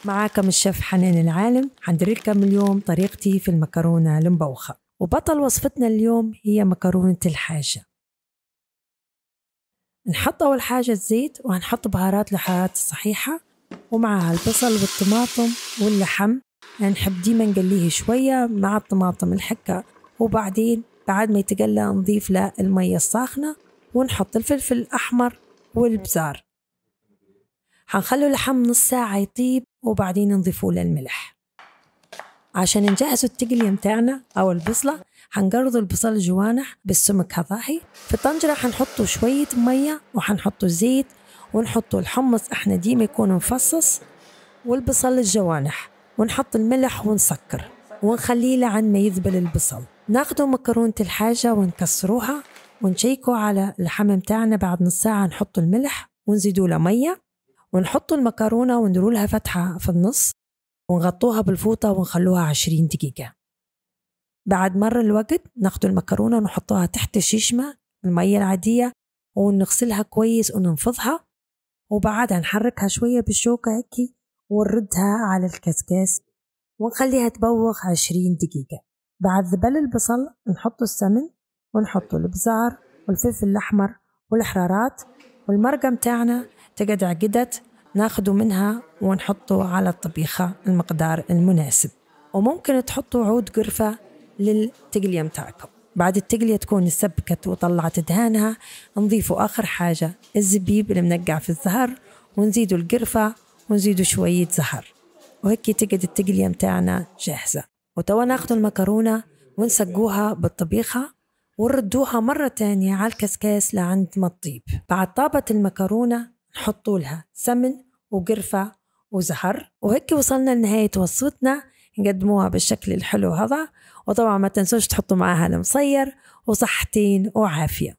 معاكم الشيف حنان العالم. حندير لكم اليوم طريقتي في المكرونة المبوخة، وبطل وصفتنا اليوم هي مكرونة الحاجة. نحط أول حاجة الزيت، وهنحط بهارات الحرارة الصحيحة، ومعها البصل والطماطم واللحم. نحب ديما نقليه شوية مع الطماطم الحكة، وبعدين بعد ما يتقلى نضيف له المية الساخنة ونحط الفلفل الأحمر والبزار. هنخلو اللحم نص ساعة يطيب، وبعدين نضيفوا له الملح. عشان نجهزوا التقلية متاعنا أو البصلة، هنقرضوا البصل الجوانح بالسمك هضاحي. في طنجرة هنحطوا شوية مية، وهنحطوا زيت، ونحطوا الحمص احنا ديما يكون مفصص، والبصل الجوانح، ونحط الملح ونسكر ونخليه لعند ما يذبل البصل. ناخدوا مكرونة الحاجة ونكسروها ونشيكوا على اللحم متاعنا. بعد نص ساعة نحطوا الملح ونزيدوا له مية، ونحطوا المكرونة ونديروا لها فتحة في النص، ونغطوها بالفوطة ونخلوها 20 دقيقة. بعد مر الوقت ناخدوا المكرونة ونحطوها تحت الشيشمة المية العادية، ونغسلها كويس وننفضها، وبعدها نحركها شوية بالشوكة هيك، ونردها على الكسكاس ونخليها تبوخ 20 دقيقة. بعد ذبل البصل نحطوا السمن، ونحطوا البزار والفلفل الأحمر والحرارات، والمرقة متاعنا تقعد عقدت ناخدوا منها ونحطوا على الطبيخة المقدار المناسب. وممكن تحطوا عود قرفة للتقلية متاعكم. بعد التقلية تكون سبكت وطلعت دهانها، نضيفوا آخر حاجة الزبيب المنقع في الزهر، ونزيدوا القرفة ونزيدوا شوية زهر، وهيك تقعد التقلية متاعنا جاهزة. وتوا ناخدوا المكرونة ونسقوها بالطبيخة، ونردوها مرة تانية على الكسكاس لعند ما تطيب. بعد طابت المكرونة نحطوا لها سمن وقرفة وزهر، وهيك وصلنا لنهاية وصفتنا. نقدموها بالشكل الحلو هذا، وطبعا ما تنسوش تحطوا معاها المصير، وصحتين وعافية.